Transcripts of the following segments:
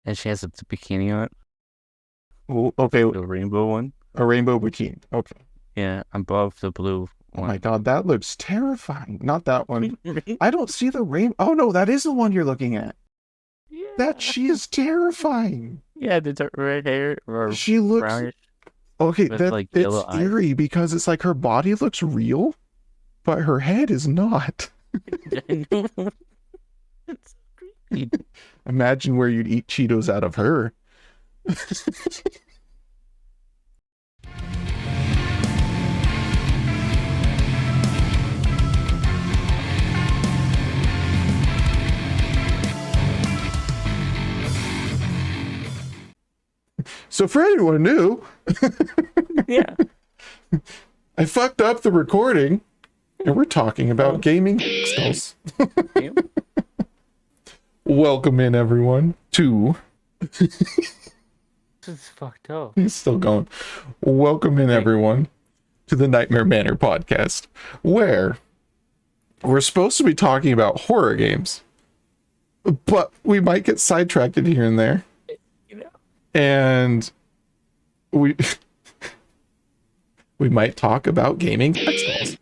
and she has a bikini on. Oh, okay, The rainbow one. a rainbow bikini. Okay. Yeah, above the blue Oh one. my God, that looks terrifying. Not that one. I don't see the rainbow. Oh no, that is the one you're looking at. Yeah. That she is terrifying. Yeah, the red hair or She looks brownish okay. with That like it's yellow eyes. eerie because it's like her body looks real, but her head is not. It's creepy. Imagine where you'd eat Cheetos out of her. So for anyone new, Yeah. I fucked up the recording, and we're talking about gaming stalls. Yeah. Welcome in, everyone, to... This is fucked up. He's still going. Welcome in, everyone, to the Nightmare Manor Podcast, where we're supposed to be talking about horror games, but we might get sidetracked here and there, You know. and we might talk about gaming stalls.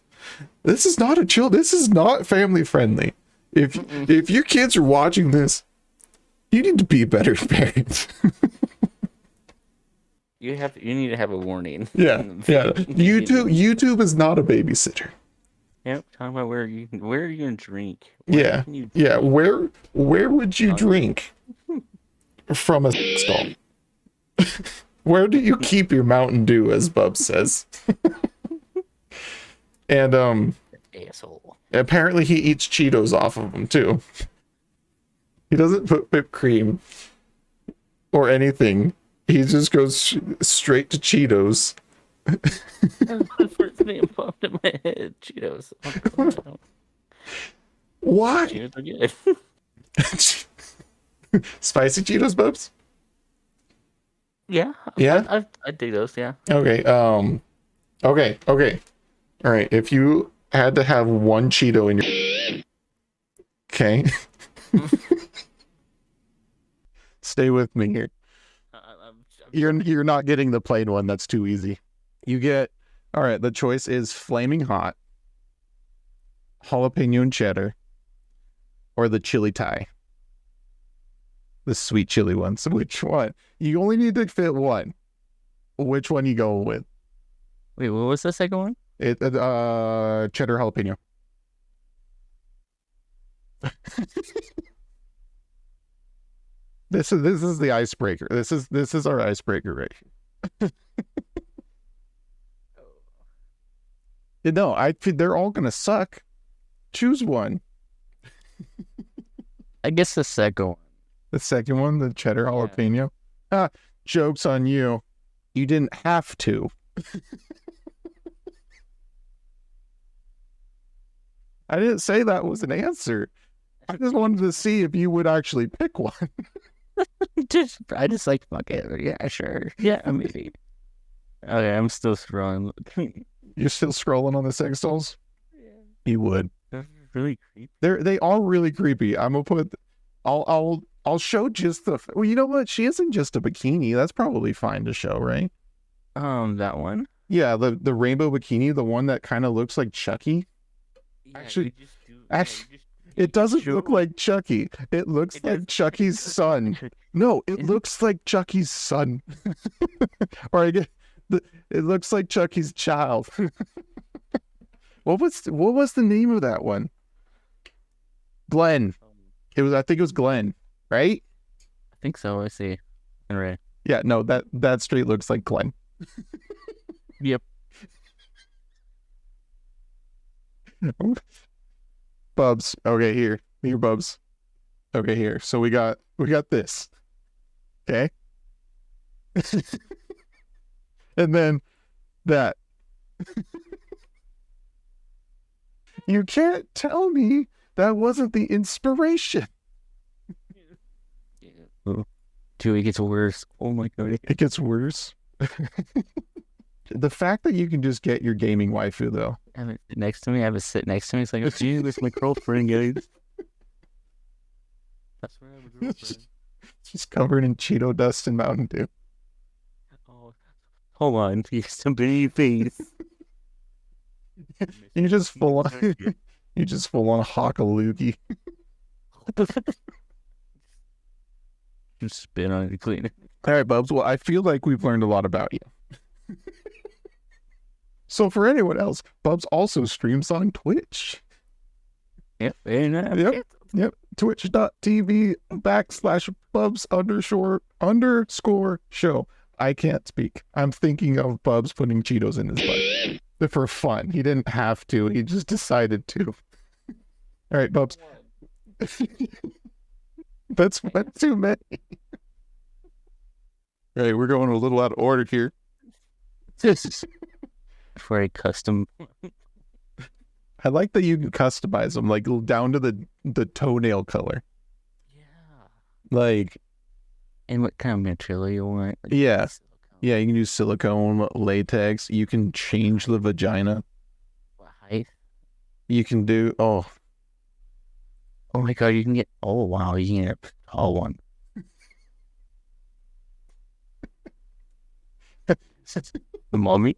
This is not a chill. This is not family friendly. If your kids are watching this, you need to be a better parent. You need to have a warning. Yeah. YouTube is not a babysitter. Yep. Talking about where are you gonna drink? Yeah. Yeah. Where would you drink from a stall? Where do you keep your Mountain Dew, as Bubz says? And Asshole. apparently he eats Cheetos off of them too. He doesn't put whipped cream or anything. He just goes straight to Cheetos. That's the first thing that popped in my head. Cheetos. What? Cheetos are good. Spicy Cheetos, Bubz? Yeah. Yeah? I dig those. Yeah. Okay. Okay. All right. If you had to have one Cheeto in your... Okay. Stay with me here. You're not getting the plain one. That's too easy. You get... All right. The choice is Flaming Hot, jalapeno and cheddar, or the chili Thai. The sweet chili one. So which one? You only need to fit one. Which one you go with? Wait, what was the second one? Cheddar jalapeno. This is the icebreaker. This is our icebreaker right here. No, they're all gonna suck. Choose one. I guess the second one. The second one, the cheddar jalapeno. Ah, joke's on you. You didn't have to. I didn't say that was an answer. I just wanted to see if you would actually pick one. I just like fuck it. Yeah, sure. Yeah, maybe. Okay, I'm still scrolling. You're still scrolling on the sex dolls? Yeah. You would. They're really creepy. They are really creepy. I'm gonna put. I'll show just the. Well, you know what? She isn't just a bikini. That's probably fine to show, right? That one. Yeah, the rainbow bikini, the one that kind of looks like Chucky. Yeah, Actually- you just do, actually, you It doesn't show- look like Chucky. It looks It like does- Chucky's son. No, it Isn't- looks like Chucky's son. Or I get it looks like Chucky's child. What was the name of that one? Glenn. I think it was Glenn, right? I think so. I see. All right. Yeah, no, that straight looks like Glenn. Yep. Bubz. Okay, here, Bubz. Okay, here. So we got this. Okay. And then that. You can't tell me that wasn't the inspiration. Dude, it gets worse. Oh my god. It gets worse. The fact that you can just get your gaming waifu, though. I have it next to me. I have it sit next to me. It's like, oh, gee, with my girlfriend, guys. That's where I have a girlfriend. She's covered in Cheeto dust and Mountain Dew. Oh, hold on. Here's something in your face. You just full on. You just full on hawk a loogie. Just spit on it to clean it. All right, Bubs. Well, I feel like we've learned a lot about you. So for anyone else, Bubs also streams on Twitch. Yep. And, Yep. Twitch.tv/Bubs__ show. I can't speak. I'm thinking of Bubs putting Cheetos in his butt. But for fun. He didn't have to. He just decided to. All right, Bubs. That's one too many. All right, we're going a little out of order here. For a custom. I like that you can customize them, like down to the toenail color. Yeah. Like, and what kind of material you want? Like yeah. silicone. Yeah, you can use silicone, latex. You can change the vagina. What height? You can do, Oh my god, you can get, oh wow, you can get a tall one. The mummy?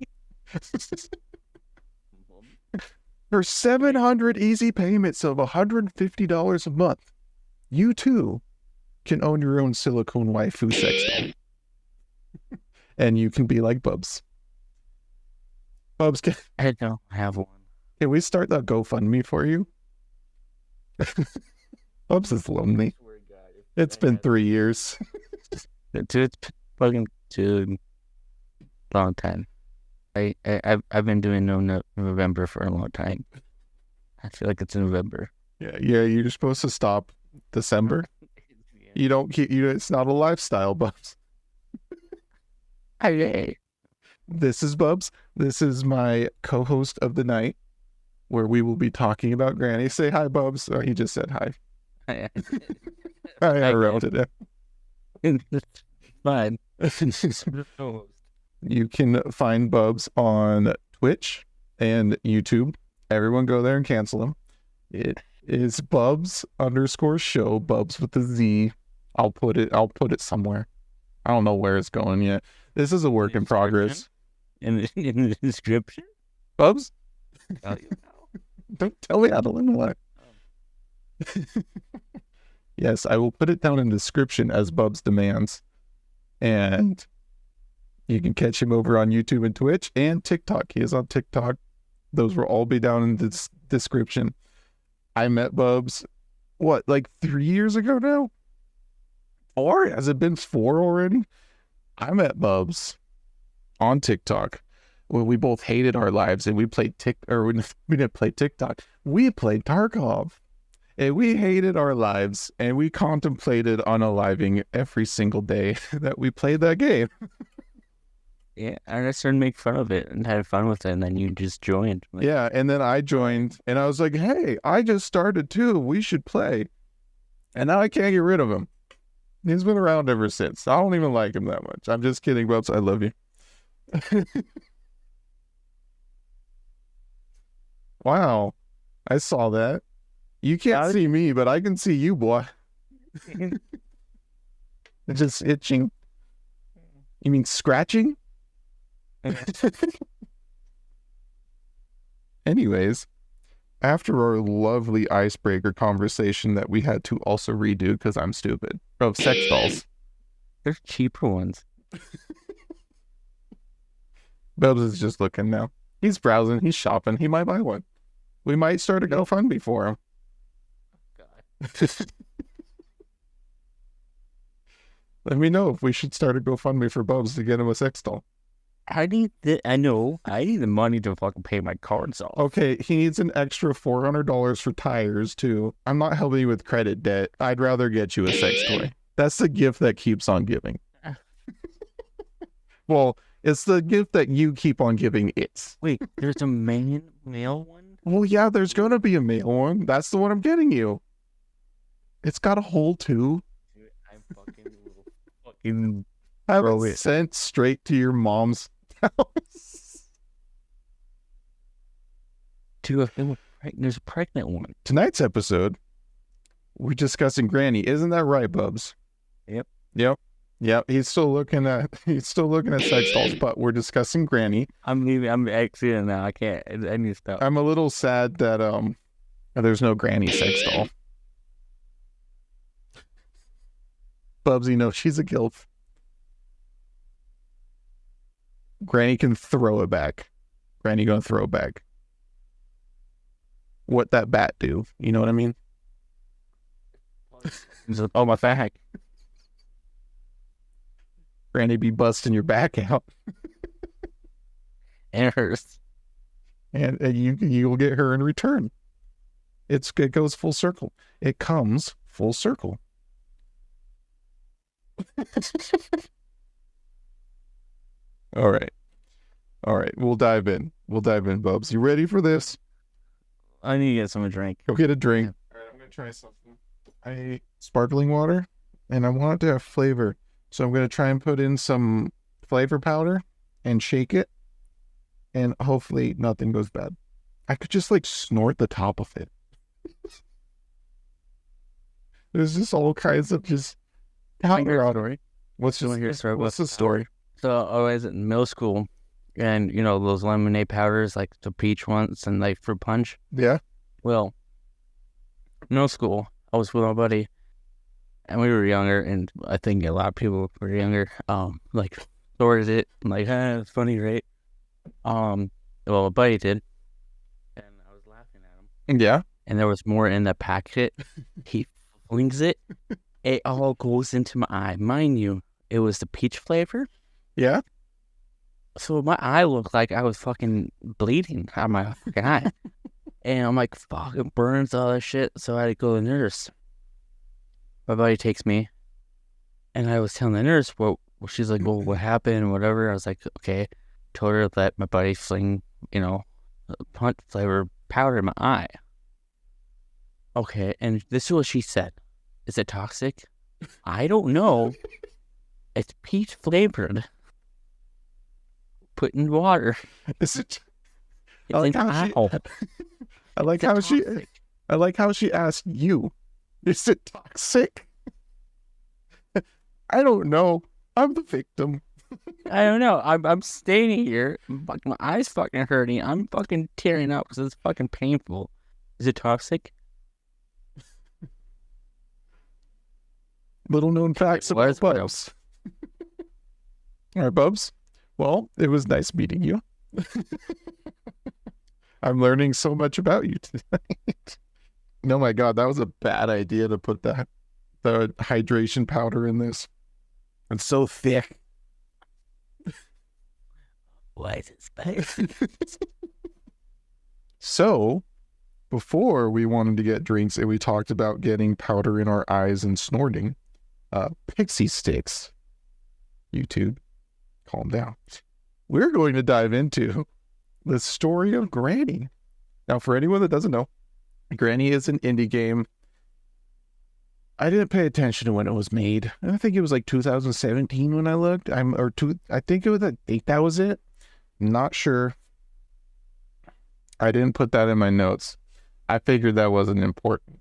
for 700 easy payments of $150 a month, you too can own your own silicone waifu sex doll. And you can be like Bubs. Bubs, I don't have one. can we start that GoFundMe for you? Bubs is lonely. It's been 3 years. It's fucking dude. Long time. I've been doing November for a long time. I feel like it's November. Yeah, you're supposed to stop December. You don't keep it's not a lifestyle, Bubs. Hey. This is Bubs. This is my co-host of the night, where we will be talking about Granny. Say hi, Bubs. Oh, he just said hi. I interrupted him. It's fine. You can find Bubs on Twitch and YouTube. Everyone go there and cancel him. It is Bubs_show, Bubs with a Z. I'll put it somewhere. I don't know where it's going yet. This is a work in progress. In the description? Bubs? Oh, you know. Don't tell me how to live my life. Yes, I will put it down in the description as Bubs demands. And you can catch him over on YouTube and Twitch and TikTok. He is on TikTok. Those will all be down in the description. I met Bubs, like 3 years ago now? 4? Has it been 4 already? I met Bubs on TikTok when we both hated our lives and we played we didn't play TikTok. We played Tarkov. And we hated our lives and we contemplated unaliving every single day that we played that game. Yeah, I just started to make fun of it and had fun with it, and then you just joined. Like, yeah, and then I joined, and I was like, hey, I just started too. We should play. And now I can't get rid of him. He's been around ever since. I don't even like him that much. I'm just kidding, Bubs. I love you. Wow. I saw that. You can't see me, but I can see you, boy. It's just itching. You mean scratching? Anyways, after our lovely icebreaker conversation that we had to also redo because I'm stupid, of sex dolls. There's cheaper ones. Bubs is just looking now. He's browsing. He's shopping. He might buy one. We might start a GoFundMe for him. God. Let me know if we should start a GoFundMe for Bubs to get him a sex doll. I need the money to fucking pay my cards off. Okay, he needs an extra $400 for tires too. I'm not helping you with credit debt. I'd rather get you a sex toy. That's the gift that keeps on giving. Well, it's the gift that you keep on giving it. Wait, there's a male one? Well, yeah, there's going to be a male one. That's the one I'm getting you. It's got a hole too. Dude, I'm fucking have it sent straight to your mom's house. Dude, there's a pregnant one. Tonight's episode, we're discussing Granny. Isn't that right, Bubs? Yep. Yep. Yep. He's still looking at sex dolls, but we're discussing Granny. I'm leaving. I'm exiting now. I can't. I need to stop. I'm a little sad that there's no Granny sex doll. Bubsy, no, she's a gilf. Granny can throw it back. Granny gonna throw it back. What that bat do? You know what I mean? Oh, my back. Granny be busting your back out. And it hurts. And you'll get her in return. It goes full circle. It comes full circle. All right. We'll dive in, Bubs. You ready for this? I need to get some drink. Go get a drink. All right, I'm gonna try something. Sparkling water, and I want it to have flavor. So I'm gonna try and put in some flavor powder and shake it, and hopefully nothing goes bad. I could just like snort the top of it. There's just all kinds of just powder on it. What's the story? So I was in middle school, and you know those lemonade powders, like the peach ones and like fruit punch. Yeah. Well, middle school, I was with my buddy, and we were younger, and I think a lot of people were younger. Like stored it, like, it's funny, right? Well, my buddy did, and I was laughing at him. Yeah. And there was more in the packet. He flings it. It all goes into my eye. Mind you, it was the peach flavor. Yeah. So my eye looked like I was fucking bleeding out of my fucking eye. And I'm like, fuck, it burns, all that shit. So I had to go to the nurse. My buddy takes me. And I was telling the nurse, well, she's like, well, what happened, whatever. I was like, okay. Told her that my buddy fling, punch flavor powder in my eye. Okay, and this is what she said. Is it toxic? I don't know. It's peach flavored. Put in water. Is it? It's I like how she asked you. Is it toxic? I don't know. I'm the victim. I don't know. I'm standing here. My eyes fucking hurting. I'm fucking tearing up because it's fucking painful. Is it toxic? Little known facts about Bubs. All right, Bubs. Well, it was nice meeting you. I'm learning so much about you tonight. Oh my God, that was a bad idea to put the hydration powder in this. It's so thick. Why is it spicy? So, before we wanted to get drinks and we talked about getting powder in our eyes and snorting, pixie sticks. YouTube, calm down. We're going to dive into the story of Granny. Now, for anyone that doesn't know, Granny is an indie game. I didn't pay attention to when it was made. I think it was like 2017 when I looked. I think it was that was it. Not sure. I didn't put that in my notes. I figured that wasn't important.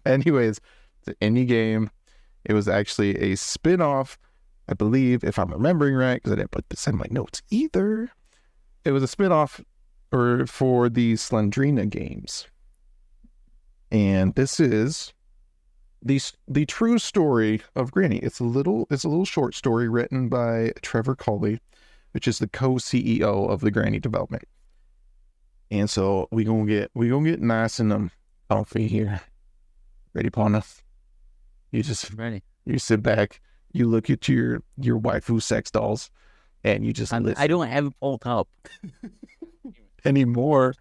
Anyways, it's an indie game. It was actually a spin-off, I believe, if I'm remembering right, because I didn't put this in my notes either. It was a spin-off for the Slendrina games. And this is the true story of Granny. It's a little short story written by Trevor Colley, which is the co-CEO of the Granny development. And so we gonna get nice and comfy here. Ready, Pauna? You just ready. You sit back, you look at your waifu sex dolls, and you just listen. I don't have it pulled up anymore.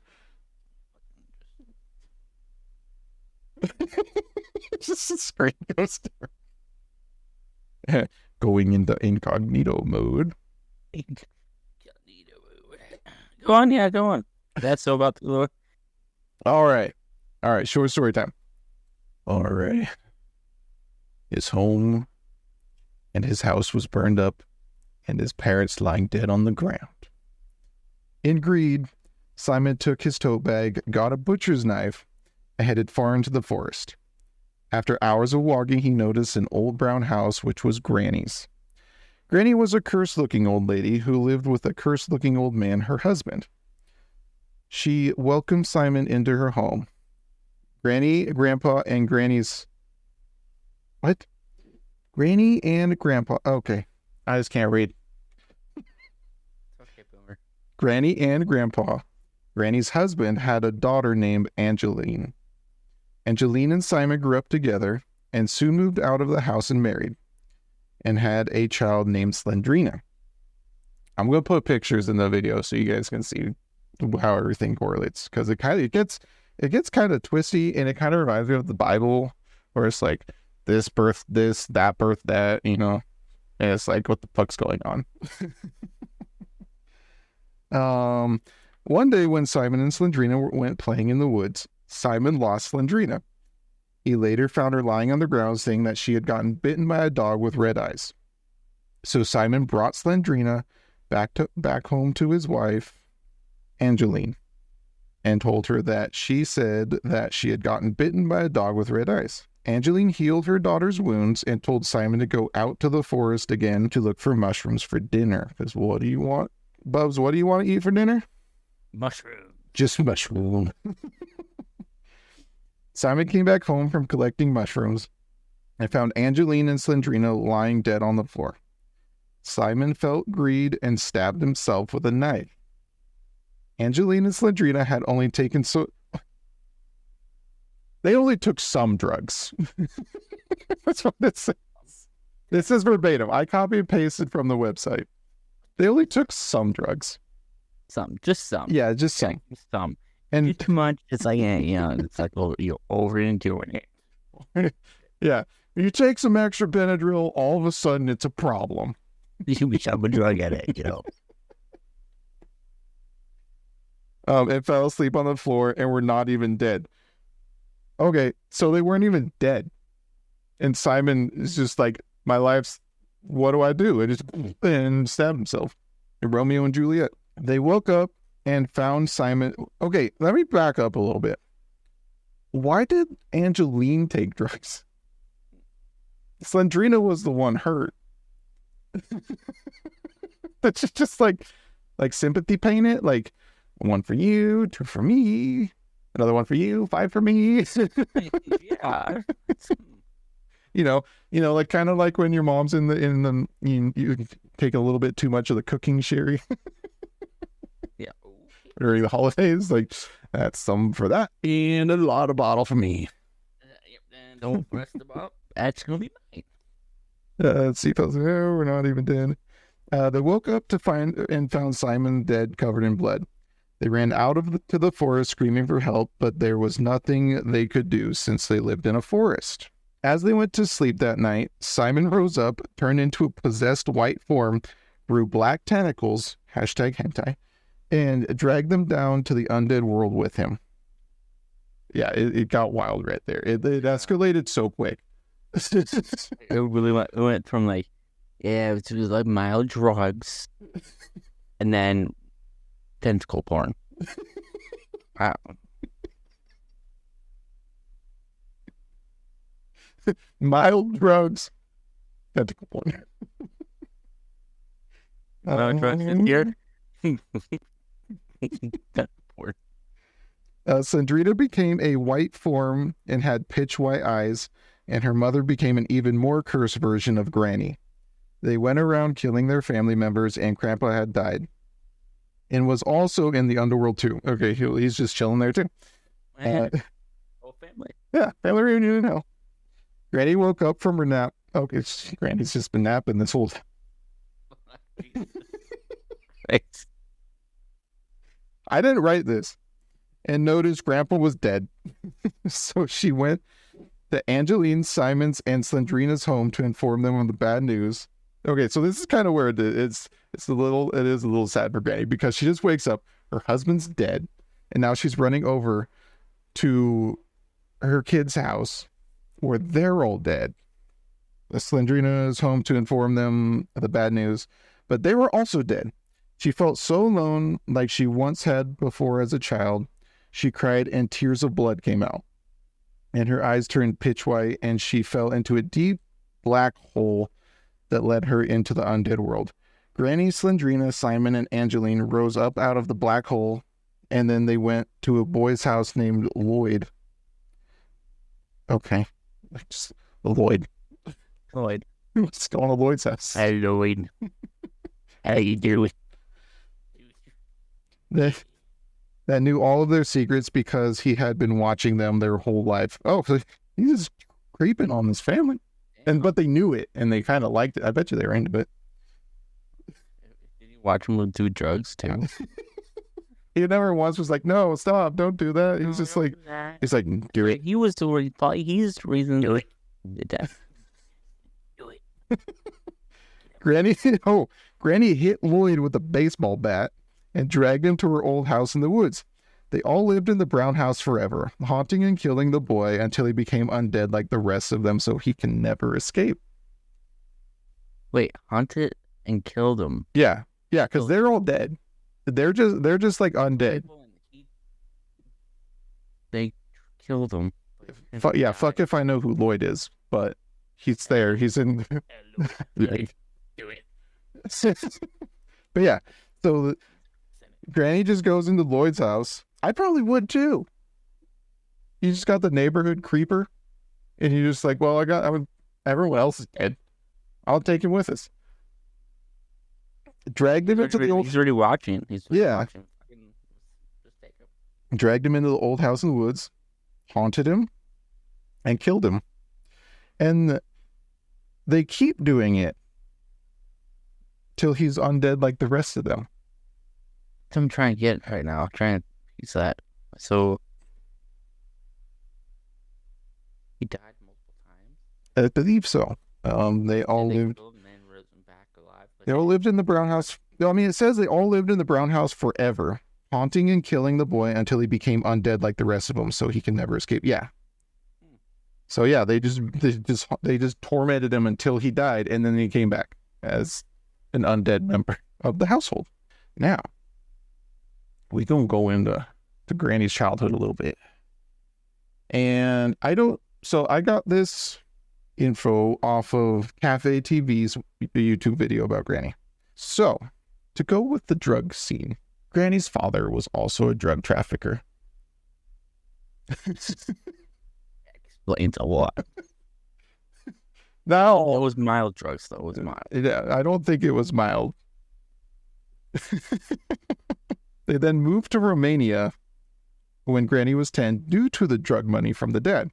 Just a screen goes there. Going into incognito mode. Go on, yeah, go on. That's so about the Lord. All right. Short story time. All right. His home and his house was burned up, and his parents lying dead on the ground. In greed, Simon took his tote bag, got a butcher's knife, and headed far into the forest. After hours of walking, he noticed an old brown house, which was Granny's. Granny was a cursed-looking old lady who lived with a cursed-looking old man, her husband. She welcomed Simon into her home. Granny, Grandpa, and Granny's... What? Granny and Grandpa... Okay, I just can't read. Okay, boomer. Granny and Grandpa, Granny's husband, had a daughter named Angeline. Angeline and Simon grew up together and soon moved out of the house and married, and had a child named Slendrina. I'm going to put pictures in the video so you guys can see how everything correlates, because it gets kind of twisty, and it kind of reminds me of the Bible, where it's like this birth this, that birth that, you know, and it's like, what the fuck's going on? One day when Simon and Slendrina went playing in the woods, Simon lost Slendrina. He later found her lying on the ground, saying that she had gotten bitten by a dog with red eyes. So Simon brought Slendrina back home to his wife, Angeline, and told her that she said that she had gotten bitten by a dog with red eyes. Angeline healed her daughter's wounds and told Simon to go out to the forest again to look for mushrooms for dinner. Because what do you want? Bubz, what do you want to eat for dinner? Mushroom. Just mushroom. Simon came back home from collecting mushrooms and found Angeline and Slendrina lying dead on the floor. Simon felt greed and stabbed himself with a knife. Angeline and Slendrina had only taken They only took some drugs. That's what it says. This is verbatim. I copy and pasted from the website. They only took some drugs. Just some. Yeah, just some. Some. And too much, it's like, it's like you're overdoing it. Yeah. You take some extra Benadryl, all of a sudden it's a problem. You become a drug addict, And fell asleep on the floor and were not even dead. Okay, so they weren't even dead. And Simon is just like, my life's, what do I do? And stabbed himself. Romeo and Juliet. They woke up and found Simon. Okay, let me back up a little bit. Why did Angeline take drugs? Slendrina was the one hurt. That's just like sympathy painted. Like, one for you, 2 for me, another one for you, 5 for me. Yeah. Like kind of like when your mom's in the you take a little bit too much of the cooking sherry. Yeah. During the holidays, like, that's some for that and a lot of bottle for me. And don't press the button. That's gonna be mine. Let's see, folks. We're not even dead. They woke up to found Simon dead, covered in blood. They ran out to the forest screaming for help, but there was nothing they could do since they lived in a forest. As they went to sleep that night, Simon rose up, turned into a possessed white form, grew black tentacles, #hentai, and dragged them down to the undead world with him. Yeah, it got wild right there. It escalated so quick. It really went from like, it was like mild drugs, and then tentacle porn. Wow. Mild drugs, tentacle porn. Mild drugs in here. Porn. Slendrina became a white form and had pitch white eyes, and her mother became an even more cursed version of Granny. They went around killing their family members, and Grandpa had died. And was also in the underworld too. Okay, he's just chilling there too. Whole family. Yeah, family reunion in hell. Granny woke up from her nap. Okay, Granny's just been napping this whole time. Thanks. I didn't write this. And noticed Grandpa was dead. So she went to Angeline, Simon's, and Slendrina's home to inform them of the bad news. Okay, so this is kind of where it is a little sad for Granny, because she just wakes up, her husband's dead, and now she's running over to her kid's house where they're all dead. Slendrina is home to inform them of the bad news, but they were also dead. She felt so alone, like she once had before as a child. She cried and tears of blood came out. and her eyes turned pitch white, and she fell into a deep black hole that led her into the undead world. Granny, Slendrina, Simon, and Angeline rose up out of the black hole, and then they went to a boy's house named Lloyd. Okay. Just Lloyd. Let's go to Lloyd's house. Hey, Lloyd. How you doing? That knew all of their secrets because he had been watching them their whole life. Oh, so he's just creeping on this family. But they knew it, and they kind of liked it. I bet you they were into it. Did you watch him do drugs, too? He never once was like, no, stop, don't do that. He was just like, he's like, do it. He was the reason. He's the reason. Do it. Do it. Granny hit Lloyd with a baseball bat and dragged him to her old house in the woods. They all lived in the brown house forever, haunting and killing the boy until he became undead like the rest of them, so he can never escape. Wait, haunted and killed him? Yeah, because they're all dead. They're just like undead. They killed him. Fuck if I know who Lloyd is, but he's there. He's in. Do it. But yeah, so Granny just goes into Lloyd's house. I probably would too. You just got the neighborhood creeper, and you're just like, well, everyone else is dead. I'll take him with us. Dragged him into the old. He's already watching. Watching. Just take him. Dragged him into the old house in the woods, haunted him, and killed him. And they keep doing it till he's undead like the rest of them. I'm trying to get right now. I'm trying to piece that. So he died multiple times. I believe so. They all lived. They all lived in the brown house. I mean, it says they all lived in the brown house forever, haunting and killing the boy until he became undead like the rest of them, so he can never escape. Yeah. So yeah, they just tormented him until he died, and then he came back as an undead member of the household. Now, we gonna go into Granny's childhood a little bit, and I got this info off of Cafe TV's YouTube video about Granny. So, to go with the drug scene, Granny's father was also a drug trafficker. Explains a lot. No, it was mild drugs, though. It was mild. Yeah, I don't think it was mild. They then moved to Romania when Granny was 10 due to the drug money from the dad.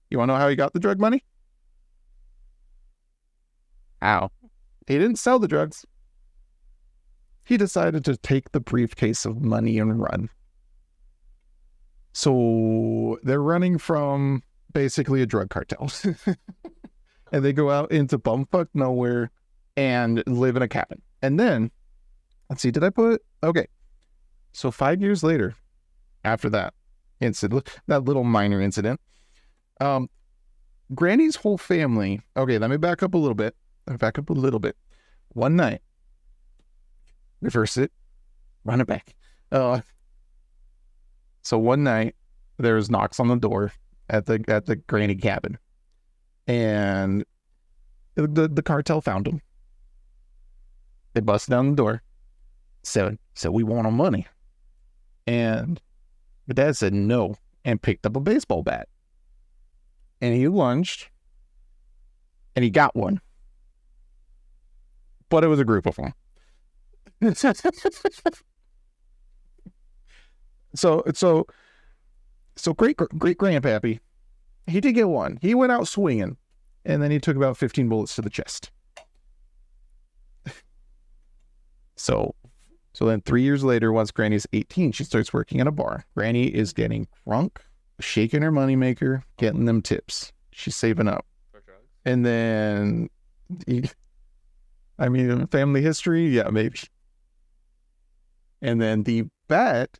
You want to know how he got the drug money? How? He didn't sell the drugs. He decided to take the briefcase of money and run. So they're running from basically a drug cartel. And they go out into bumfuck nowhere and live in a cabin. And then, let's see, okay. So 5 years later, after that incident, that little minor incident, Granny's whole family, okay, let me back up a little bit. One night, reverse it, run it back. So one night, there's knocks on the door at the Granny cabin, and the cartel found them. They busted down the door, said we want our money, and the dad said no and picked up a baseball bat, and he lunged, and he got one. But it was a group of them. So great grandpappy, he did get one. He went out swinging, and then he took about 15 bullets to the chest. So then 3 years later, once Granny's 18, she starts working at a bar. Granny is getting drunk, shaking her moneymaker, getting them tips. She's saving up. For drugs? And then, family history, yeah, maybe. And then the bat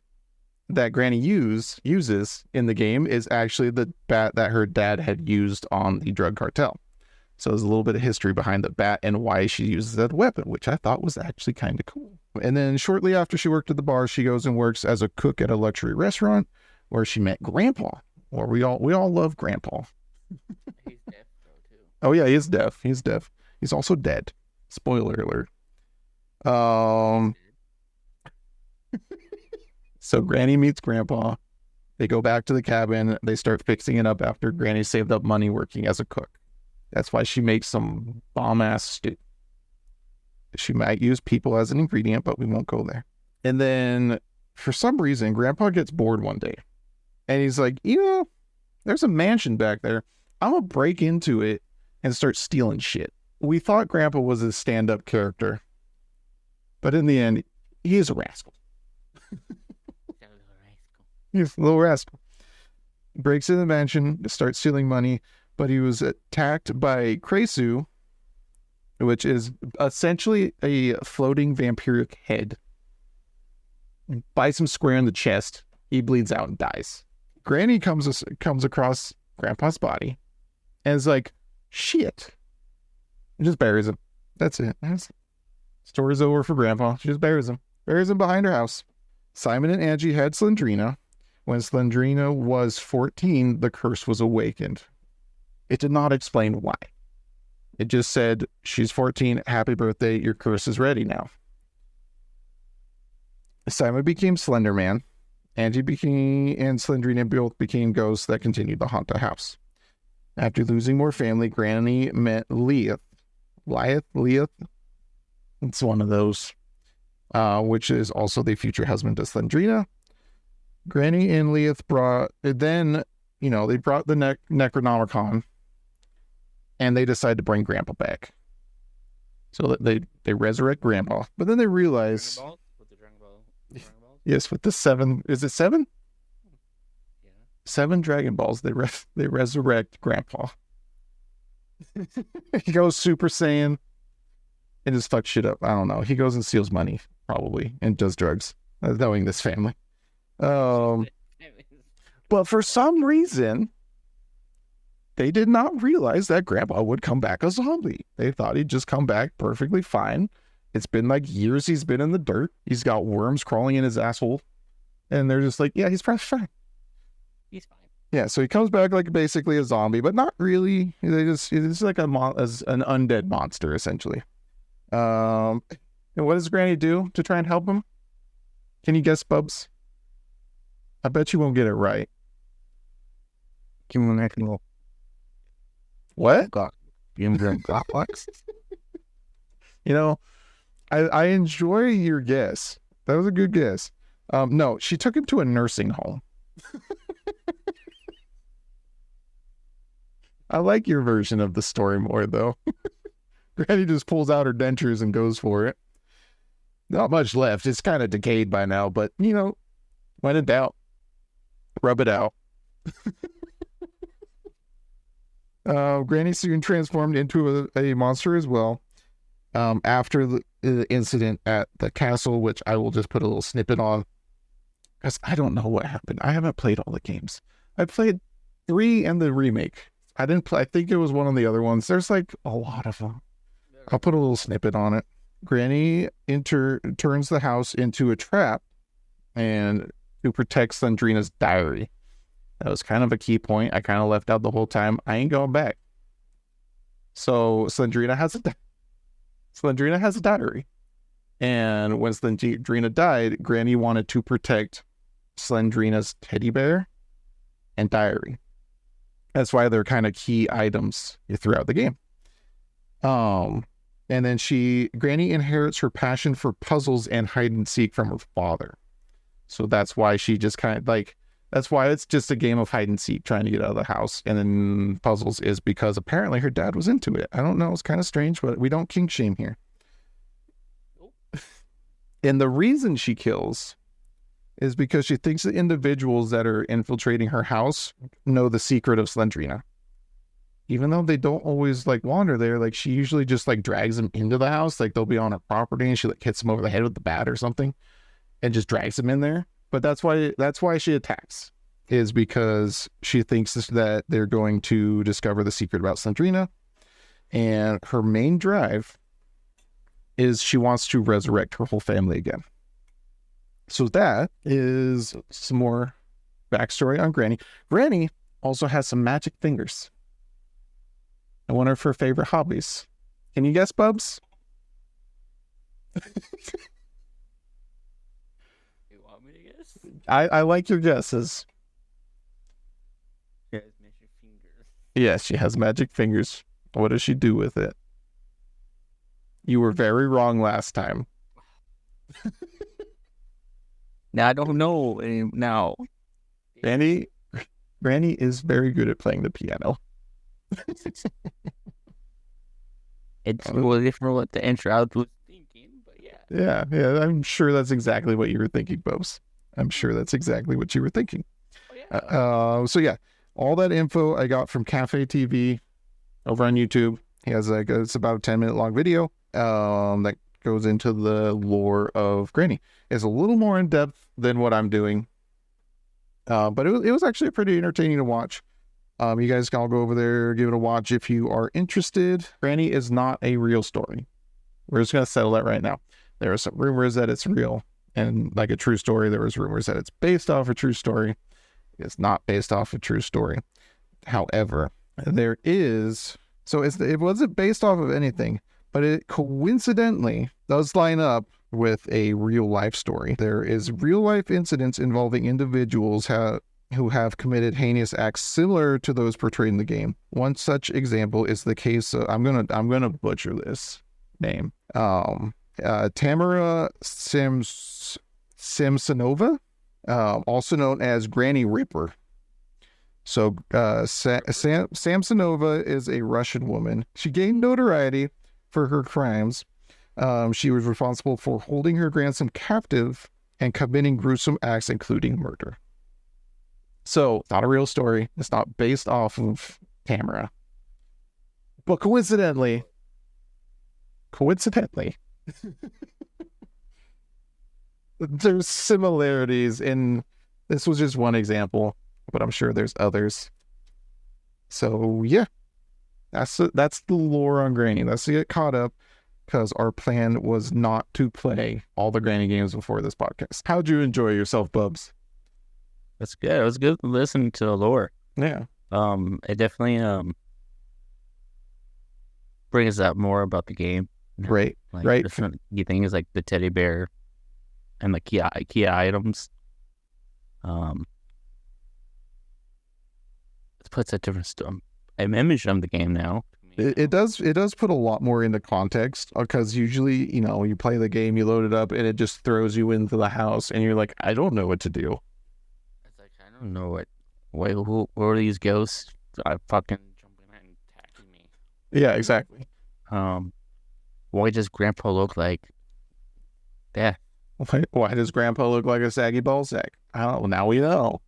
that Granny uses in the game is actually the bat that her dad had used on the drug cartel. So there's a little bit of history behind the bat and why she uses that weapon, which I thought was actually kind of cool. And then shortly after she worked at the bar, she goes and works as a cook at a luxury restaurant where she met Grandpa. Or we all love Grandpa. He's deaf though too. Oh yeah, he is deaf. He's deaf. He's also dead. Spoiler alert. So Granny meets Grandpa. They go back to the cabin. They start fixing it up after Granny saved up money working as a cook. That's why she makes some bomb-ass stew. She might use people as an ingredient, but we won't go there. And then, for some reason, Grandpa gets bored one day. And he's like, there's a mansion back there. I'm going to break into it and start stealing shit. We thought Grandpa was a stand-up character. But in the end, he is a rascal. He's a little rascal. Breaks into the mansion, starts stealing money, but he was attacked by Kresu, which is essentially a floating vampiric head. Bites him square in the chest. He bleeds out and dies. Granny comes across Grandpa's body and is like, shit. And just buries him. That's it. Story's over for Grandpa. She just buries him. Buries him behind her house. Simon and Angie had Slendrina. When Slendrina was 14, the curse was awakened. It did not explain why. It just said, she's 14, happy birthday, your curse is ready now. Simon became Slender Man. Angie and Slendrina both became ghosts that continued to haunt the house. After losing more family, Granny met Leith. It's one of those, which is also the future husband to Slendrina. Granny and Leith brought the Necronomicon, and they decide to bring Grandpa back. So that they resurrect Grandpa, but then they realize, yes, with the 7, is it 7? Yeah. 7 Dragon Balls. They resurrect Grandpa. He goes Super Saiyan and just fucks shit up. I don't know. He goes and steals money, probably, and does drugs, knowing this family. But for some reason, they did not realize that Grandpa would come back a zombie. They thought he'd just come back perfectly fine. It's been like years he's been in the dirt. He's got worms crawling in his asshole. And they're just like, yeah, he's probably fine. He's fine. Yeah, so he comes back like basically a zombie, but not really. It's like as an undead monster, essentially. And what does Granny do to try and help him? Can you guess, Bubz? I bet you won't get it right. Give him an actual. What? Give him a box. I enjoy your guess. That was a good guess. No, she took him to a nursing home. I like your version of the story more, though. Granny just pulls out her dentures and goes for it. Not much left. It's kind of decayed by now, but, when in doubt, rub it out. Granny soon transformed into a monster as well. After the incident at the castle, which I will just put a little snippet on, because I don't know what happened. I haven't played all the games. I played 3 and the remake. I didn't play. I think it was one of the other ones. There's like a lot of them. I'll put a little snippet on it. Granny turns the house into a trap and to protect Slendrina's diary. That was kind of a key point. I kind of left out the whole time. I ain't going back. So Slendrina has a diary. And when Slendrina died, Granny wanted to protect Slendrina's teddy bear and diary. That's why they're kind of key items throughout the game. And then Granny inherits her passion for puzzles and hide and seek from her father. So that's why she just kind of that's why it's just a game of hide and seek trying to get out of the house. And then puzzles is because apparently her dad was into it. I don't know. It's kind of strange, but we don't kink shame here. And the reason she kills is because she thinks the individuals that are infiltrating her house know the secret of Slendrina. Even though they don't always wander there, she usually just drags them into the house. They'll be on her property and she hits them over the head with the bat or something and just drags them in there. But that's why she attacks, is because she thinks that they're going to discover the secret about Slendrina. And her main drive is she wants to resurrect her whole family again. So that is some more backstory on Granny. Granny also has some magic fingers. And one of her favorite hobbies. Can you guess, Bubz? You want me to guess? I like your guesses. She has magic fingers. Yes, she has magic fingers. What does she do with it? You were very wrong last time. Now I don't know now. Granny is very good at playing the piano. It's totally different from what the intro I was thinking, but yeah. Yeah, I'm sure that's exactly what you were thinking, Bubz. I'm sure that's exactly what you were thinking. Oh, yeah. So yeah, all that info I got from Cafe TV over on YouTube. He has it's about a 10-minute long video that goes into the lore of Granny. It's a little more in depth than what I'm doing, but it was actually pretty entertaining to watch. You guys can all go over there, give it a watch if you are interested. Granny is not a real story. We're just gonna settle that right now. There are some rumors that it's real, and like a true story, there was rumors that it's based off a true story. It's not based off a true story. However, there is. So it wasn't based off of anything, but it coincidentally does line up with a real life story. There is real life incidents involving individuals who have committed heinous acts similar to those portrayed in the game. One such example is the case of, I'm gonna butcher this name. Tamara Samsonova, also known as Granny Ripper. So Samsonova is a Russian woman. She gained notoriety for her crimes. She was responsible for holding her grandson captive and committing gruesome acts, including murder. So, not a real story. It's not based off of Tamara. But coincidentally, there's similarities in, this was just one example, but I'm sure there's others. So yeah, that's the lore on Granny. Let's get caught up, because our plan was not to play all the Granny games before this podcast. How'd you enjoy yourself, Bubz? That's good. It was good listening to the lore. Yeah. It definitely brings up more about the game. Right. Like right. Different key things like the teddy bear and the key items. It puts a different image of the game now. It does put a lot more into context, because usually, you play the game, you load it up, and it just throws you into the house, and you're like, I don't know what to do. It's like, I don't know who are these ghosts? Fucking jumping and attacking me. Yeah, exactly. Why does Grandpa look like death? Why does Grandpa look like a saggy ball sack? I don't know. Now we know.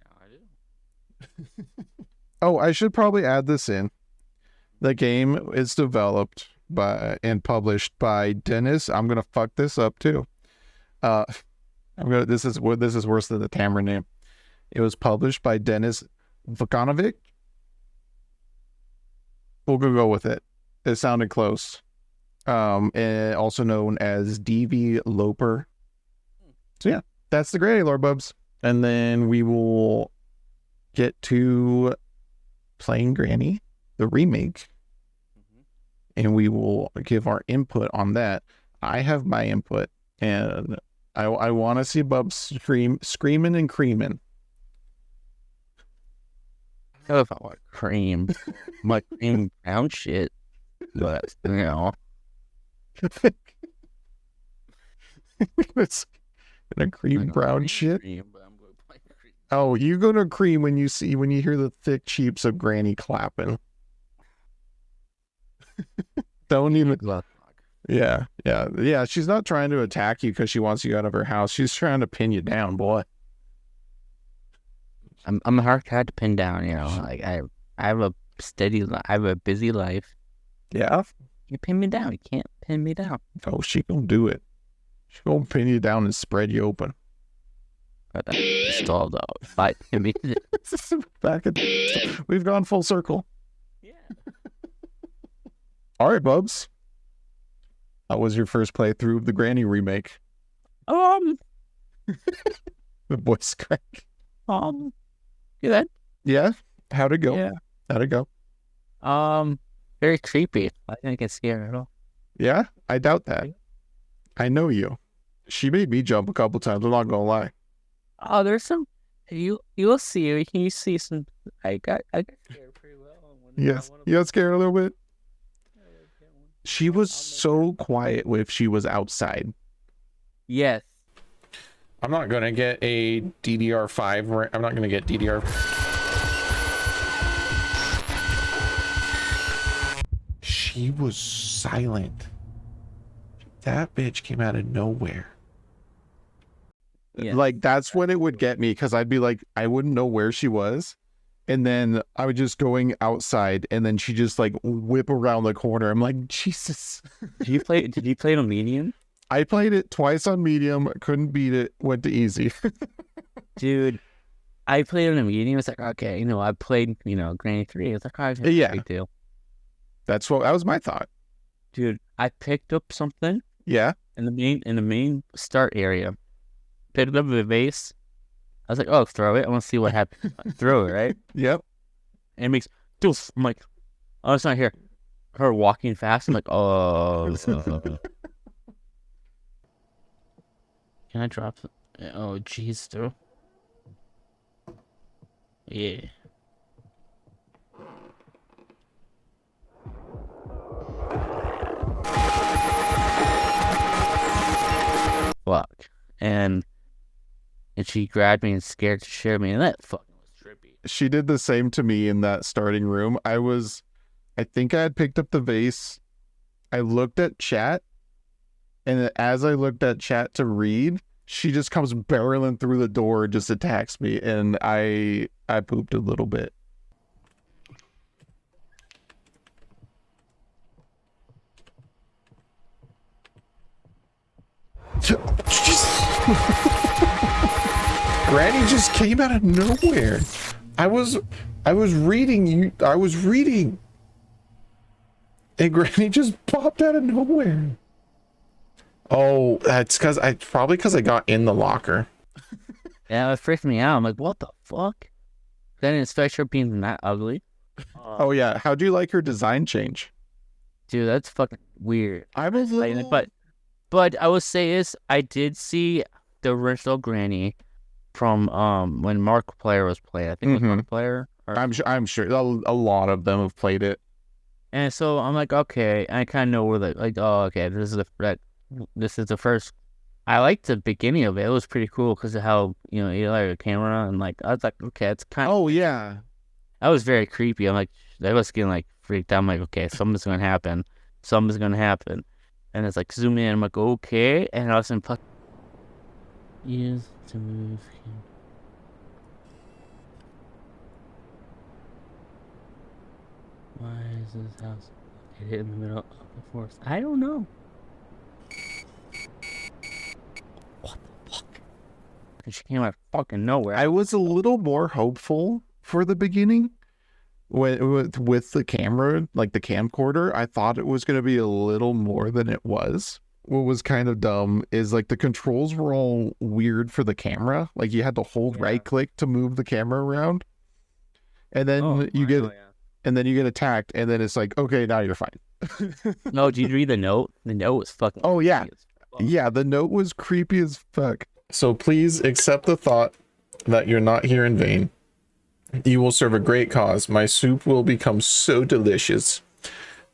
Now I do. Oh, I should probably add this in. The game is developed by and published by Dennis. I'm gonna fuck this up too. This is worse than the Tamara name. It was published by Dennis Vukanovic. We'll go with it. It sounded close. And also known as DV Loper. So yeah, that's the Granny lore, Bubz. And then we will get to playing Granny, the remake, and we will give our input on that. I have my input, and I want to see Bubz screaming and creaming. I don't know if I want cream, my cream brown shit, but It's gonna cream brown shit. Cream, but I'm going to play cream. Oh, you're gonna cream when you hear the thick cheeps of Granny clapping. Don't even. Yeah. She's not trying to attack you because she wants you out of her house. She's trying to pin you down, boy. I'm a hard cat to pin down. Like I have a busy life. Yeah. You pin me down. You can't pin me down. Oh, she gonna do it. She gonna pin you down and spread you open. But that's stalled out. Fight me. We've gone full circle. Yeah. All right, Bubz. How was your first playthrough of the Granny remake? The voice crack. Good. Yeah. How'd it go? Yeah. How'd it go? Very creepy. I didn't get scared at all. Yeah, I doubt that. I know you. She made me jump a couple times. I'm not gonna lie. Oh, there's some. You'll see. You see some. I got scared pretty well. Yes, you got scared a little bit. She was so quiet if she was outside. Yes. I'm not gonna get a DDR5. I'm not gonna get DDR. She was silent. That bitch came out of nowhere. Yeah. Like, that's when it would get me, because I'd be like, I wouldn't know where she was. And then I was just going outside, and then she just like whip around the corner. I'm like, Jesus. Did you play it on medium? I played it twice on medium, couldn't beat it, went to easy. Dude, I played it on medium. It's like, okay, I played, Granny 3. It's like, okay, Yeah. big deal. That was my thought. Dude, I picked up something. Yeah. In the main start area. Picked up a vase. I was like, oh, throw it. I want to see what happens. Throw it, right? Yep. And it makes doof. I'm like, oh, it's not here. Her walking fast. I'm like, oh. Can I drop it? Oh, jeez, dude. Yeah. Fuck. And she grabbed me and scared to share me, and that fucking was trippy. She did the same to me in that starting room. I think I had picked up the vase. I looked at chat, and as I looked at chat to read, she just comes barreling through the door, just attacks me, and I pooped a little bit. Granny just came out of nowhere. I was reading. And Granny just popped out of nowhere. Oh, that's probably because I got in the locker. Yeah, it freaked me out. I'm like, what the fuck? Then it's her being that ugly. Oh yeah, how do you like her design change? Dude, that's fucking weird. I was like, but I would say is I did see the original Granny from when Markiplier was playing. I think it was Markiplier. I'm sure a lot of them have played it. And so I'm like, okay, I kind of know where oh, okay, this is the first. I liked the beginning of it. It was pretty cool because of how you like a camera and like I was like, okay, it's kind of. Oh yeah. That was very creepy. I'm like, I was getting like freaked out. I'm like, okay, something's gonna happen. Something's gonna happen. And it's like zoom in. I'm like, okay, and I was in. Use to move. Why is this house located in the middle of the forest? I don't know. What the fuck? And she came out of fucking nowhere. I was a little more hopeful for the beginning with the camera, like the camcorder. I thought it was going to be a little more than it was. What was kind of dumb is like the controls were all weird for the camera. Like you had to hold right click to move the camera around. And then and then you get attacked, and then it's like, okay, now you're fine. No, did you read the note? The note was fucking. Oh yeah, yeah. The note was creepy as fuck. So please accept the thought that you're not here in vain. You will serve a great cause. My soup will become so delicious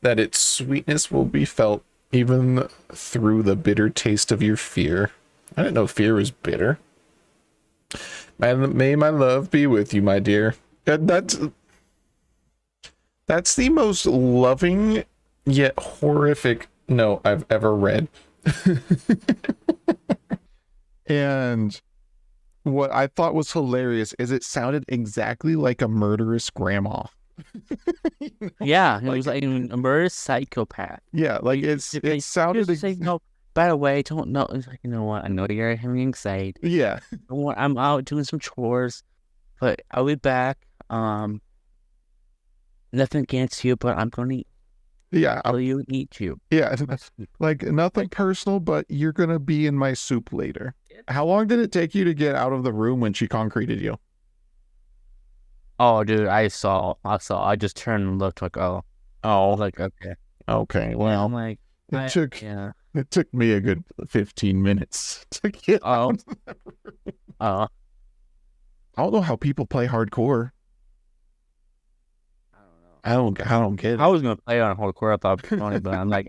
that its sweetness will be felt even through the bitter taste of your fear. I didn't know fear was bitter. May my love be with you, my dear. That's the most loving yet horrific note I've ever read. And what I thought was hilarious is it sounded exactly like a murderous grandma. Yeah, it was like a murderous psychopath. Yeah, like it sounded. No, by the way, don't know. It's like, you know what? I know you're having anxiety. Yeah, I'm out doing some chores, but I'll be back. Nothing against you, but I'm gonna eat. Yeah, I'll eat you. Yeah, like nothing personal, but you're gonna be in my soup later. How long did it take you to get out of the room when she concreted you? Oh, dude, I saw. I just turned and looked like, oh, like okay. Okay. I'm Well, like, yeah. it took me a good 15 minutes to get Oh, out. oh. I don't know how people play hardcore. I don't know. I don't get it. I was gonna play on hardcore. I thought it'd be funny, but I'm like,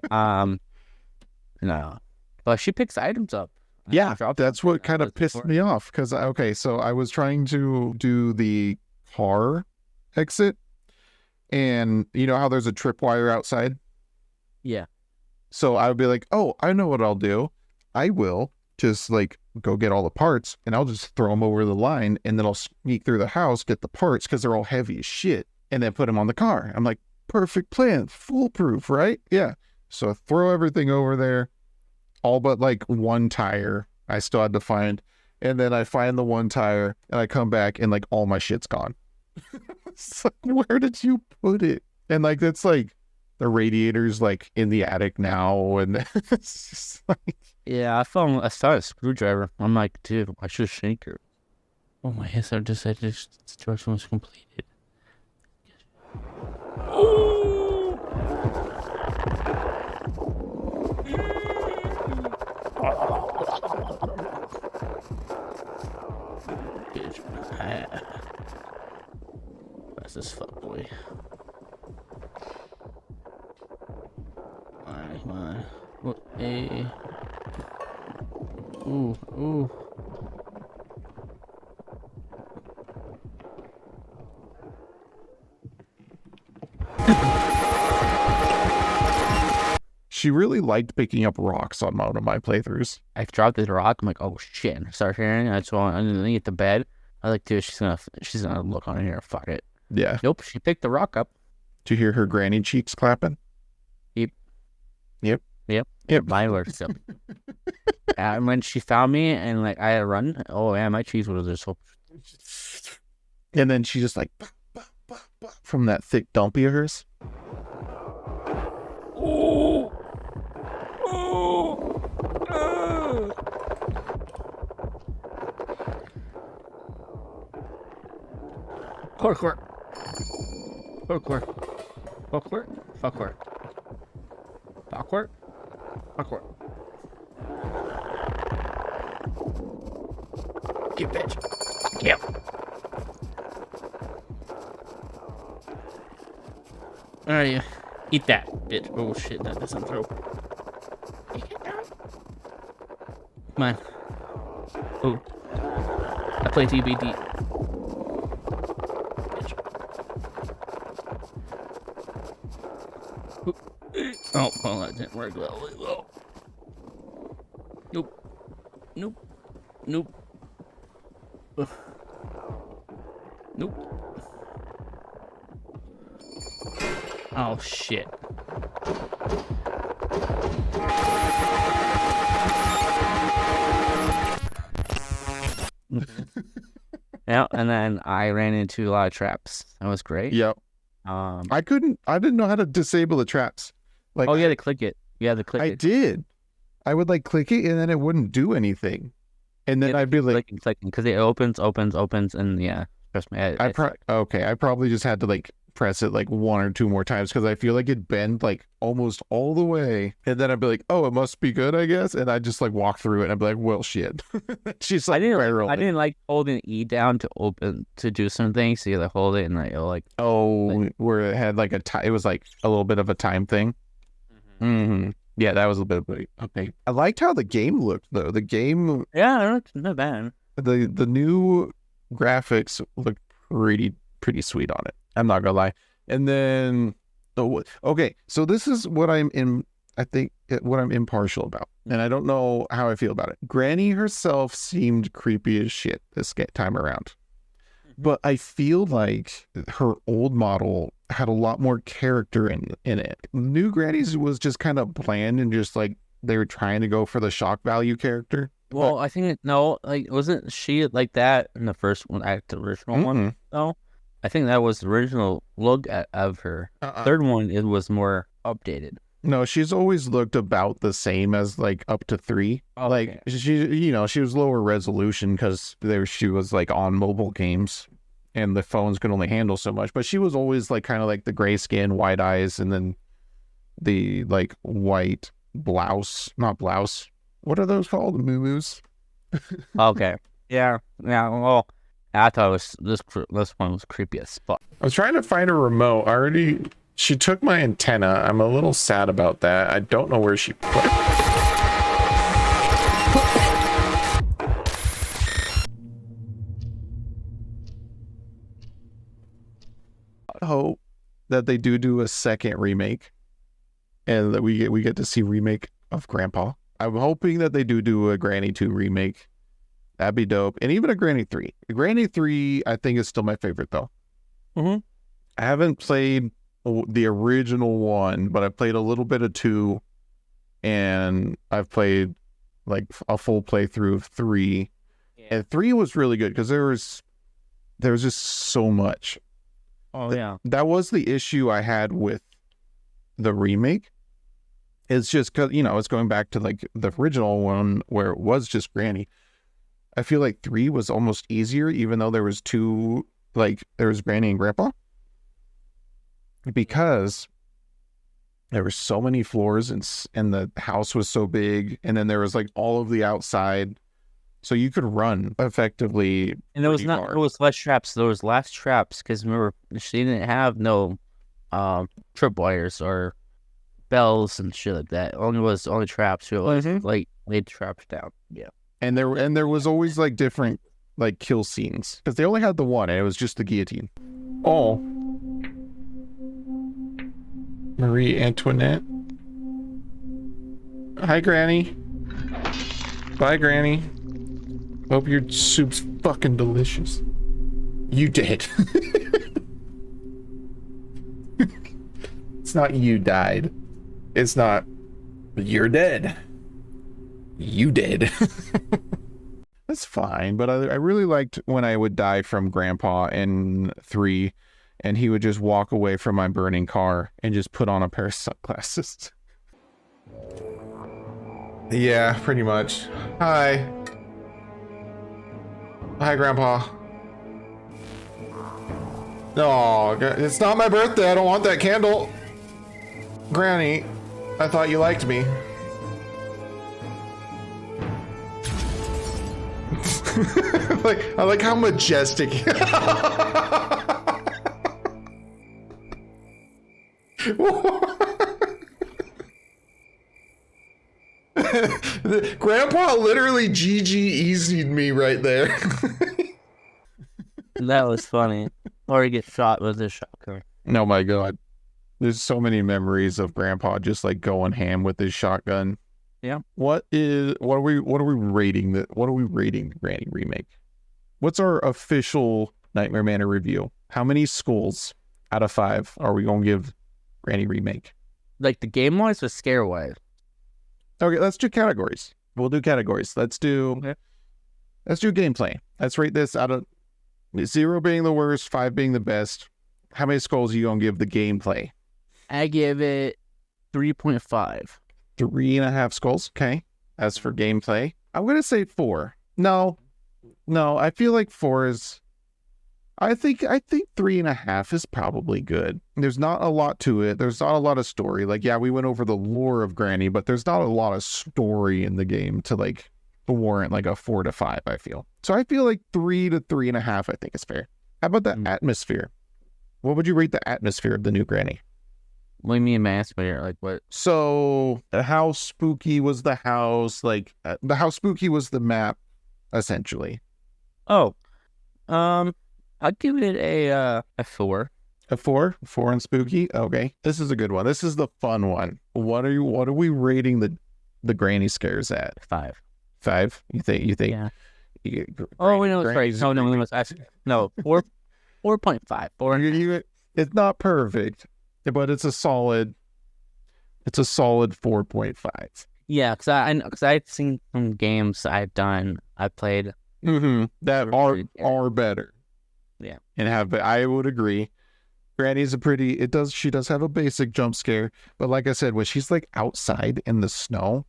no. But she picks items up. Yeah, that's what kind of pissed me off. Because so I was trying to do the car exit, and you know how there's a tripwire outside. Yeah. So I would be like, oh, I know what I'll do. I will just like go get all the parts, and I'll just throw them over the line, and then I'll sneak through the house, get the parts because they're all heavy as shit, and then put them on the car. I'm like, perfect plan, foolproof, right? Yeah. So I throw everything over there, all but like one tire I still had to find. And then I find the one tire and I come back and like all my shit's gone. It's like, where did you put it? And like, that's like the radiator's like in the attic now. And it's just like, yeah, I found a screwdriver. I'm like, dude, I should shake her. Oh, my hazard destruction was completed. That's this fuck boy. Come on. What a. Ooh. she really liked picking up rocks on one of my playthroughs. I dropped this rock. I'm like, oh shit. And I start hearing it. So I get to bed. I like, dude, she's gonna look on here. Fuck it. Yeah. Nope. She picked the rock up. Do you hear her granny cheeks clapping? Yep. Mine were still. And when she found me and like I had to run, oh yeah, my cheese was just so. And then she just like bah, bah, bah, bah, from that thick dumpy of hers. Parkour. You bitch. Yep. Alright, eat that, bitch. Oh shit, that doesn't throw. Come on. Oh. I play TBD. Bitch. Oh, well, that didn't work well. Nope. Nope. Oh shit. Yeah, and then I ran into a lot of traps. That was great. Yep. I didn't know how to disable the traps. Like, you had to click it. I did. I would like click it and then it wouldn't do anything. And then I'd be like clicking because it opens, and yeah, trust me. I probably just had to like press it like one or two more times because I feel like it'd bend like almost all the way, and then I'd be like, oh, it must be good, I guess, and I just like walk through it and I'd be like, well, shit. She's like, I didn't like holding E down to open to do some things. So you like hold it and like where it had like it was like a little bit of a time thing. Mm-hmm. Yeah, that was a bit of a pain. I liked how the game looked though. The game, yeah, not bad. The new graphics look pretty sweet on it. I'm not gonna lie. And then, okay, so this is what I'm impartial about, and I don't know how I feel about it. Granny herself seemed creepy as shit this time around, but I feel like her old model had a lot more character in it. New Granny's was just kind of bland and just like they were trying to go for the shock value character. Well, I think wasn't she like that in the first one, the original one? No, I think that was the original look of her. Third one, it was more updated. No, she's always looked about the same as like up to 3. Okay. Like she was lower resolution because she was like on mobile games, and the phones could only handle so much. But she was always like kind of like the gray skin, white eyes, and then the like white blouse, not blouse. What are those called? Moo-moos? Okay. Yeah. Well, I thought it was this one was creepy as fuck. I was trying to find a remote. She took my antenna. I'm a little sad about that. I don't know where she put it. I hope that they do a second remake, and that we get to see remake of Grandpa. I'm hoping that they do a Granny 2 remake. That'd be dope. And even a Granny 3. Granny 3, I think, is still my favorite, though. Mm-hmm. I haven't played the original one, but I played a little bit of 2, and I've played like a full playthrough of 3. Yeah. And 3 was really good because there was just so much. Oh, yeah. That was the issue I had with the remake. It's just because, it's going back to like the original one where it was just Granny. I feel like 3 was almost easier, even though there was 2, like there was Granny and Grandpa, because there were so many floors and the house was so big, and then there was like all of the outside, so you could run effectively. And there was less traps. There was less traps because remember she didn't have no tripwires or bells and shit like that. Only traps. So it was like laid traps down. Yeah. And there was always like different like kill scenes because they only had the one, and it was just the guillotine. Oh, Marie Antoinette. Hi, Granny. Bye, Granny. Hope your soup's fucking delicious. You did. It's not you died. It's not you're dead. You did. That's fine, but I really liked when I would die from Grandpa in 3, and he would just walk away from my burning car and just put on a pair of sunglasses. Yeah, pretty much. Hi. Hi, Grandpa. No, it's not my birthday. I don't want that candle. Granny, I thought you liked me. I like how majestic. Grandpa literally GG easied me right there. That was funny. Or he gets shot with his shotgun. Oh my god. There's so many memories of Grandpa just like going ham with his shotgun. Yeah. What are we rating Granny remake? What's our official Nightmare Manor review? How many skulls out of 5 are we gonna give Granny remake? Like the game wise or scare wise? Okay, let's do categories. We'll do categories. Let's do gameplay. Let's rate this out of 0 being the worst, 5 being the best. How many skulls are you gonna give the gameplay? I give it 3.5. 3.5 skulls. Okay. As for gameplay, I'm going to say 4. No, I feel like 4 is, I think 3.5 is probably good. There's not a lot to it. There's not a lot of story. Like, yeah, we went over the lore of Granny, but there's not a lot of story in the game to like warrant like a 4 to 5, I feel. So I feel like 3 to 3.5, I think is fair. How about the atmosphere? What would you rate the atmosphere of the new Granny? What do you mean atmosphere? Like what? So how spooky was the house? Like how spooky was the map, essentially? Oh, I'd give it a 4. A 4? 4 and spooky? Okay. This is a good one. This is the fun one. What are we rating the Granny scares at? 5. 5? You think? Yeah. Oh, we know it's right. No, 4. 4.5. 4. It's not perfect, but it's a solid 4.5. Yeah, because I've seen some games I played that are better. Yeah, and I would agree. Granny's she does have a basic jump scare, but like I said, when she's like outside in the snow,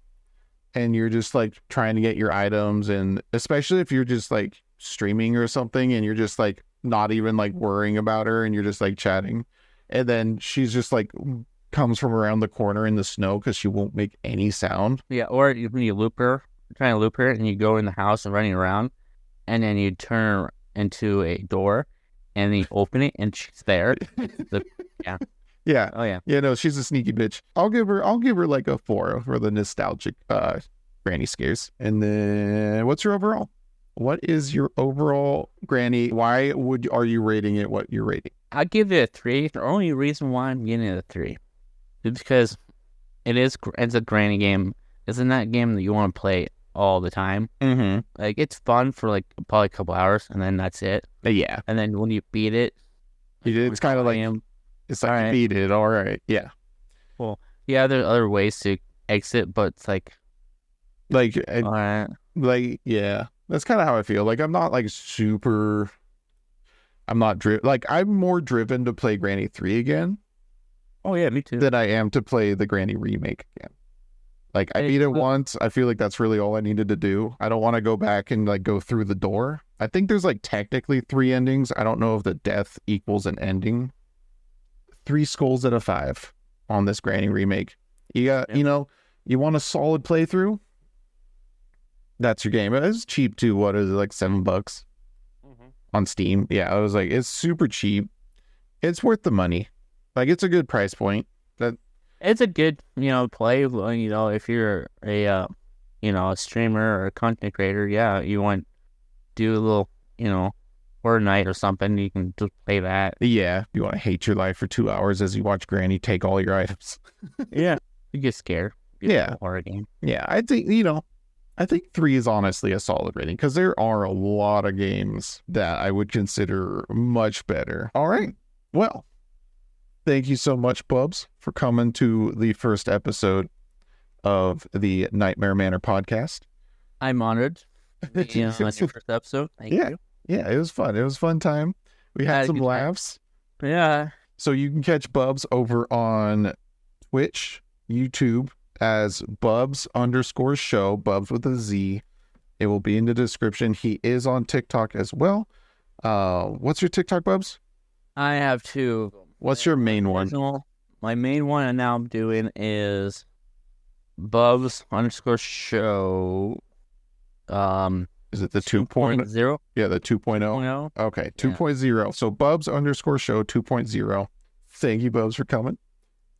and you're just like trying to get your items, and especially if you're just like streaming or something, and you're just like not even like worrying about her, and you're just like chatting, and then she's just like comes from around the corner in the snow because she won't make any sound. Yeah, or when you loop her, trying to loop her, and you go in the house and running around, and then you turn her into a door, and then you open it, and she's there. Yeah. Oh yeah. Yeah, no, she's a sneaky bitch. I'll give her like a 4 for the nostalgic granny scares. And then what's your overall? What is your overall granny? Why are you rating it what you're rating? I'll give it a 3. The only reason why I'm giving it a 3 is because it's a granny game. It's not a game that you want to play all the time. Mm-hmm. Like, it's fun for like probably a couple hours, and then that's it. Yeah. And then when you beat it, It's kind of like it's like you beat it. All right. Yeah. Well, yeah, there are other ways to exit, but it's like all right. Like, yeah, that's kind of how I feel. Like, I'm not like super. I'm not driven. Like, I'm more driven to play Granny 3 again. Oh yeah, me too. Than I am to play the Granny remake again. Like, I beat it once. I feel like that's really all I needed to do. I don't want to go back and like go through the door. I think there's like technically 3 endings. I don't know if the death equals an ending. 3 skulls out of 5 on this Granny remake. You got, you want a solid playthrough? That's your game. It's cheap too. What is it, like $7 on Steam? Yeah, I was like, it's super cheap. It's worth the money. Like, it's a good price point. It's a good, play. If you're a, a streamer or a content creator, yeah, you want to do a little, or night or something, you can just play that. Yeah, you want to hate your life for 2 hours as you watch Granny take all your items. Yeah, you get scared. Yeah, horror game. Yeah, I think I think 3 is honestly a solid rating because there are a lot of games that I would consider much better. All right, well, thank you so much, Bubz, for coming to the first episode of the Nightmare Manor podcast. I'm honored. That's your first episode. Thank you. Yeah, it was fun. It was a fun time. We had some laughs. Yeah. So you can catch Bubz over on Twitch, YouTube as Bubz_show, Bubz with a Z. It will be in the description. He is on TikTok as well. What's your TikTok, Bubz? I have 2. What's your main one? My main one now I'm doing is Bubz_show. Is it the 2.0? Yeah, the 2.0. Okay, 2.0. So Bubz_show 2.0. Thank you, Bubz, for coming.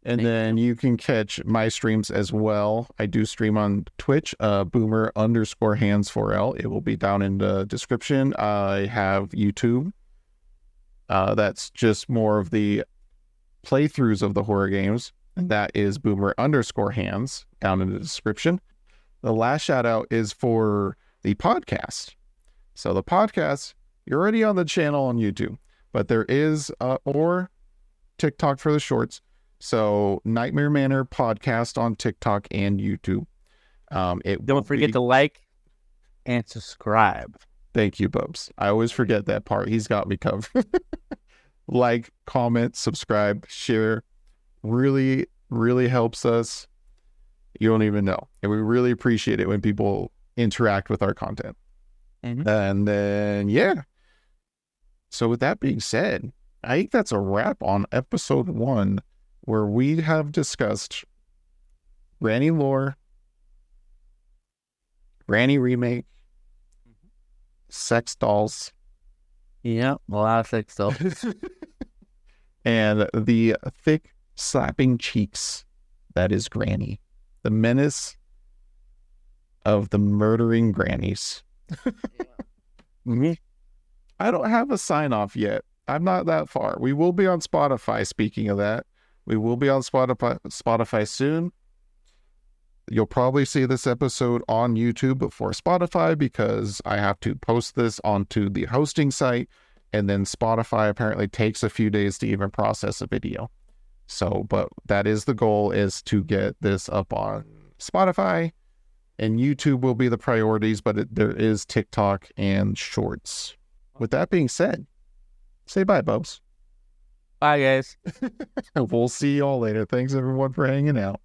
And then you can catch my streams as well. I do stream on Twitch, boomer_hands4l. It will be down in the description. I have YouTube. That's just more of the playthroughs of the horror games. And that is boomer_hands down in the description. The last shout out is for the podcast. So the podcast, you're already on the channel on YouTube, but there is, or TikTok for the shorts. So Nightmare Manor podcast on TikTok and YouTube. Don't forget to like and subscribe. Thank you, Bubz. I always forget that part. He's got me covered. Like, comment, subscribe, share. Really, really helps us. You don't even know. And we really appreciate it when people interact with our content. Mm-hmm. And then, yeah. So with that being said, I think that's a wrap on episode 1, where we have discussed Granny lore, Granny remake, sex dolls. Yeah, a lot of sex dolls. And the thick, slapping cheeks that is Granny. The menace of the murdering grannies. Mm-hmm. I don't have a sign off yet. I'm not that far. We will be on Spotify, speaking of that. We will be on Spotify soon. You'll probably see this episode on YouTube before Spotify because I have to post this onto the hosting site, and then Spotify apparently takes a few days to even process a video. So, but that is the goal, is to get this up on Spotify, and YouTube will be the priorities, but there is TikTok and Shorts. With that being said, say bye, Bubz. Bye, guys. We'll see y'all later. Thanks, everyone, for hanging out.